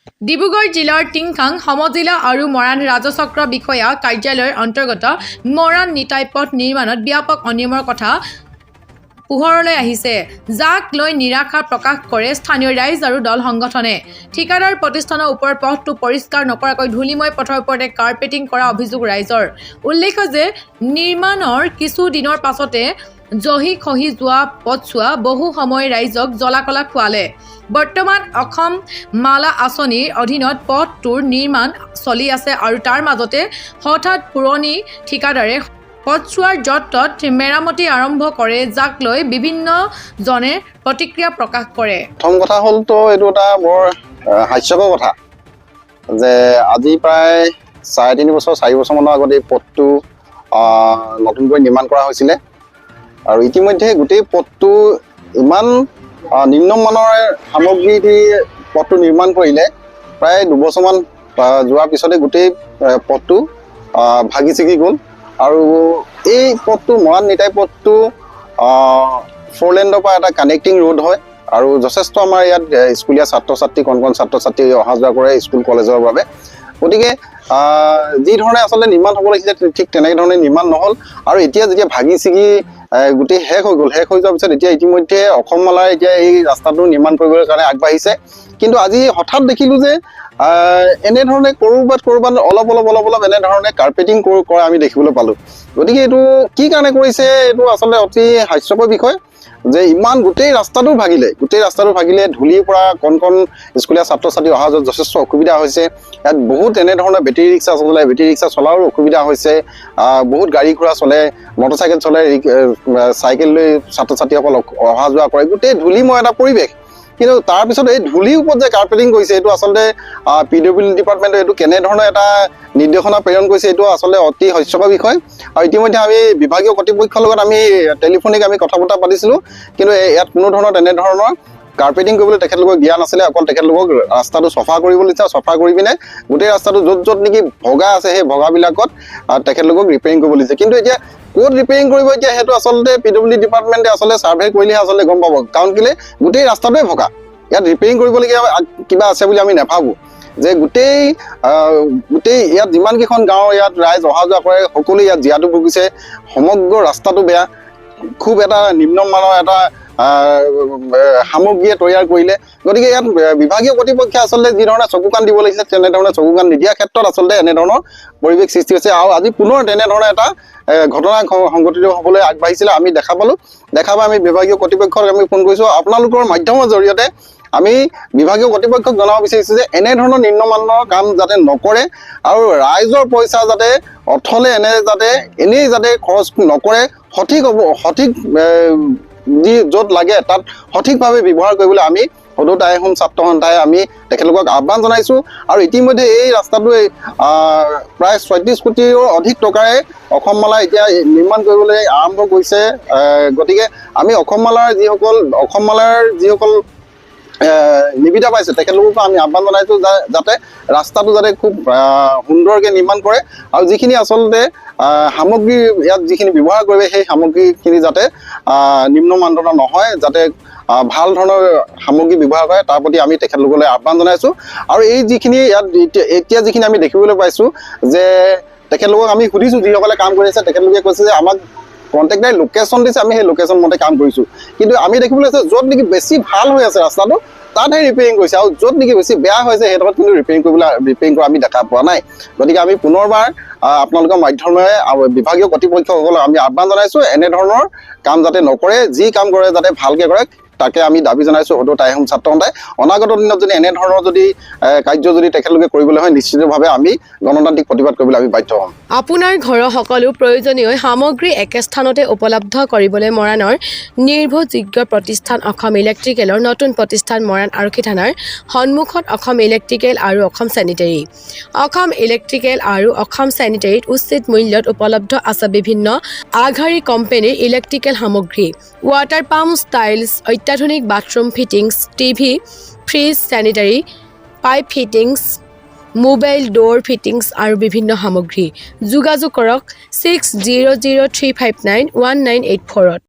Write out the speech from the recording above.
ডিব্ৰুগড় জিলাৰ টিংখাং সমজিলা আৰু মৰাণ ৰাজচক্ৰ বিষয়া কাৰ্যালয়ৰ অন্তৰ্গত মৰাণ নিতাই পথ নিৰ্মাণত ব্যাপক অনিয়মৰ কথা পোহৰলৈ আহিছে, যাক লৈ নিৰাশা প্ৰকাশ কৰে স্থানীয় ৰাইজ আৰু দল সংগঠনে। ঠিকাদাৰ প্ৰতিষ্ঠানৰ ওপৰত পথটো পৰিষ্কাৰ নকৰাকৈ ধূলিময় পথৰ ওপৰতে কাৰ্পেটিং কৰা অভিযোগ ৰাইজৰ। উল্লেখ্য যে নিৰ্মাণৰ কিছু দিনৰ পাছতে জহি খহি যোৱা পথছোৱা বহু সময় ৰাইজক জ্বলা-কলা খুৱালে। বৰ্তমান অসম মালা আঁচনিৰ অধীনত পথটোৰ নিৰ্মাণ চলি আছে আৰু তাৰ মাজতে হঠাৎ পুৰণি ঠিকাদাৰে পথছোৱাৰ য'ত মেৰামতি আৰম্ভ কৰে, যাক লৈ বিভিন্নজনে প্ৰতিক্ৰিয়া প্ৰকাশ কৰে। প্ৰথম কথা হ'ল তো এইটো এটা বৰ হাস্যকৰ কথা যে আজি প্ৰায় 3.5 বছৰ 4 বছৰমানৰ আগত এই পথটো নতুনকৈ নিৰ্মাণ কৰা হৈছিলে আৰু ইতিমধ্যে গোটেই পথটো ইমান নিম্নমানৰ সামগ্ৰী দি পথটো নিৰ্মাণ কৰিলে। প্ৰায় 2 বছৰমান যোৱাৰ পিছতে গোটেই পথটো ভাগি ছিগি গ'ল আৰু এই পথটো মৰাণ নিতাই পথটো 4 লেণ্ডৰ পৰা এটা কানেক্টিং ৰোড হয় আৰু যথেষ্ট আমাৰ ইয়াত স্কুলীয়া ছাত্ৰ ছাত্ৰী কণ ছাত্ৰ ছাত্ৰী অহা যোৱা কৰে স্কুল কলেজৰ বাবে। গতিকে যি ধৰণে আচলতে নিৰ্মাণ হ'ব লাগিছিলে ঠিক তেনেধৰণে নিৰ্মাণ নহ'ল আৰু এতিয়া যেতিয়া ভাগি ছিগি গোটেই শেষ হৈ গ'ল, শেষ হৈ যোৱাৰ পিছত এতিয়া ইতিমধ্যে অসম মালাই এতিয়া এই ৰাস্তাটো নিৰ্মাণ কৰিবলৈ কাৰণে আগবাঢ়িছে। কিন্তু আজি হঠাৎ দেখিলোঁ যে এনেধৰণে ক'ৰবাত অলপ এনেধৰণে কাৰ্পেটিং কৰা আমি দেখিবলৈ পালোঁ। গতিকে এইটো কি কাৰণে কৰিছে, এইটো আচলতে অতি হাস্যকৰ বিষয় যে ইমান গোটেই ৰাস্তাটো ভাগিলে ধূলিৰ পৰা কণ স্কুলীয়া ছাত্ৰ ছাত্ৰী অহা যোৱাত যথেষ্ট অসুবিধা হৈছে। ইয়াত বহুত এনেধৰণৰ বেটেৰী ৰিক্সা চলাও অসুবিধা হৈছে, বহুত গাড়ী ঘোঁৰা চলে, মটৰচাইকেল চলে, চাইকেল লৈ ছাত্ৰ ছাত্ৰীসকল অহা যোৱা কৰে, গোটেই ধূলিময় এটা পৰিৱেশ। কিন্তু তাৰপিছত এই ধূলিৰ ওপৰত যে কাৰ্পেটিং কৰিছে, এইটো আচলতে PWD ডিপাৰ্টমেণ্টে এইটো কেনেধৰণৰ এটা নিৰ্দেশনা প্ৰেৰণ কৰিছে, এইটো আচলতে অতি হাস্যকৰ বিষয়। আৰু ইতিমধ্যে আমি বিভাগীয় কৰ্তৃপক্ষৰ লগত আমি টেলিফোনিক কথা বতৰা পাতিছিলোঁ, কিন্তু ইয়াত কোনো ধৰণৰ তেনেধৰণৰ কাৰ্পেটিং কৰিবলৈ তেখেতলোকৰ জ্ঞান আছিলে। অকল তেখেতলোকক ৰাস্তাটো চফা কৰিবলৈ দিছে, চফা কৰি পিনে গোটেই ৰাস্তাটো য'ত নেকি ভগা আছে সেই ভগাবিলাকত তেখেতলোকক ৰিপেয়াৰিং কৰিবলৈ দিছে। কিন্তু এতিয়া ক'ত ৰিপেয়াৰিং কৰিব, এতিয়া সেইটো আচলতে PWD ডিপাৰ্টমেণ্টে আচলতে ছাৰ্ভে কৰিলেহে আচলতে গম পাব, কাৰণ কেলৈ গোটেই ৰাস্তাটোৱে ভগা। ইয়াত ৰিপেয়াৰিং কৰিবলগীয়া কিবা আছে বুলি আমি নাভাবোঁ যে গোটেই ইয়াত যিমানকেইখন গাঁৱৰ ইয়াত ৰাইজ অহা যোৱা কৰে সকলোৱে ইয়াত জীয়াতু ভুগিছে। সমগ্ৰ ৰাস্তাটো বেয়া, খুব এটা নিম্নমানৰ এটা সামগ্ৰীয়ে তৈয়াৰ কৰিলে। গতিকে ইয়াত বিভাগীয় কৰ্তৃপক্ষই আচলতে যি ধৰণে চকু কাণ দিব লাগিছিলে তেনেধৰণে চকু কাণ নিদিয়াৰ ক্ষেত্ৰত আচলতে এনেধৰণৰ পৰিৱেশ সৃষ্টি হৈছে আৰু আজি পুনৰ তেনেধৰণে এটা ঘটনা সংঘটিত হ'বলৈ আগবাঢ়িছিলে আমি দেখা পালোঁ। আমি বিভাগীয় কৰ্তৃপক্ষক আমি ফোন কৰিছোঁ, আপোনালোকৰ মাধ্যমৰ জৰিয়তে আমি বিভাগীয় কৰ্তৃপক্ষক জনাব বিচাৰিছোঁ যে এনেধৰণৰ নিম্নমানৰ কাম যাতে নকৰে আৰু ৰাইজৰ পইচা যাতে অথলে এনেই যাতে খৰচ নকৰে, সঠিক য'ত লাগে তাত সঠিকভাৱে ব্যৱহাৰ কৰিবলৈ আমি সদৌ টাই আহোম ছাত্ৰ সন্থাই আমি তেখেতলোকক আহ্বান জনাইছোঁ। আৰু ইতিমধ্যে এই ৰাস্তাটোৱে প্ৰায় 36 কোটিৰো অধিক টকাৰে অসম মালা এতিয়া নিৰ্মাণ কৰিবলৈ আৰম্ভ কৰিছে। গতিকে আমি অসম মালাৰ যিসকল নিবিদা পাইছে তেখেতলোককো আমি আহ্বান জনাইছোঁ যাতে ৰাস্তাটো যাতে খুব সুন্দৰকৈ নিৰ্মাণ কৰে আৰু যিখিনি আচলতে সামগ্ৰী ইয়াত যিখিনি ব্যৱহাৰ কৰিবে সেই সামগ্ৰীখিনি যাতে নিম্ন মানদণ্ডৰ নহয়, যাতে ভাল ধৰণৰ সামগ্ৰী ব্যৱহাৰ কৰে তাৰ প্ৰতি আমি তেখেতলোকলৈ আহ্বান জনাইছোঁ। আৰু এই যিখিনি ইয়াত এতিয়া যিখিনি আমি দেখিবলৈ পাইছোঁ যে তেখেতলোকক আমি সুধিছোঁ, যিসকলে কাম কৰি আছে তেখেতলোকে কৈছে যে আমাক কণ্টেক্টাৰে লোকেশ্যন দিছে, আমি সেই লোকেশ্যন মতে কাম কৰিছোঁ। কিন্তু আমি দেখিবলৈ আছে য'ত নেকি বেছি ভাল হৈ আছে ৰাস্তাটো তাতহে ৰিপেয়াৰিং কৰিছে আৰু য'ত নেকি বেছি বেয়া হৈছে সেইডোখৰত কিন্তু ৰিপেয়াৰিং কৰা আমি দেখা পোৱা নাই। গতিকে আমি পুনৰবাৰ আপোনালোকৰ মাধ্যমেৰে বিভাগীয় কৰ্তৃপক্ষসকলক আমি আহ্বান জনাইছোঁ, এনেধৰণৰ কাম যাতে নকৰে, যি কাম কৰে যাতে ভালকৈ কৰে তাকে আমি দাবী জনাইছোঁ সদৌ টাই আহোম ছাত্ৰ সন্থাই। অনাগত দিনত যদি এনেধৰণৰ কাৰ্য যদি তেখেতলোকে কৰিবলৈ হয় নিশ্চিতভাৱে আমি গণতান্ত্ৰিক প্ৰতিবাদ কৰিবলৈ আমি বাধ্য হ'ম। আপোনাৰ ঘৰৰ সকলো প্ৰয়োজনীয় সামগ্ৰী একে স্থানতে উপলব্ধ কৰিবলৈ মৰাণৰ নিৰ্ভৰযোগ্য প্ৰতিষ্ঠান অসম ইলেক্ট্ৰিকেলৰ নতুন প্ৰতিষ্ঠান মৰাণ আৰক্ষী থানাৰ সন্মুখত অসম ইলেক্ট্ৰিকেল আৰু অসম চেনিটেৰী। অসম ইলেক্ট্ৰিকেল আৰু অসম চেনিটেৰীত উচিত মূল্যত উপলব্ধ আছে বিভিন্ন আগশাৰী কোম্পানীৰ ইলেক্ট্ৰিকেল সামগ্ৰী, ৱাটাৰ পাম্প, ষ্টাইলছ, অত্যাধুনিক bathroom fittings, TV, fridge, sanitary pipe fittings, mobile ডোৰ fittings আৰু বিভিন্ন সামগ্ৰী। যোগাযোগ কৰক 6003591984-ত।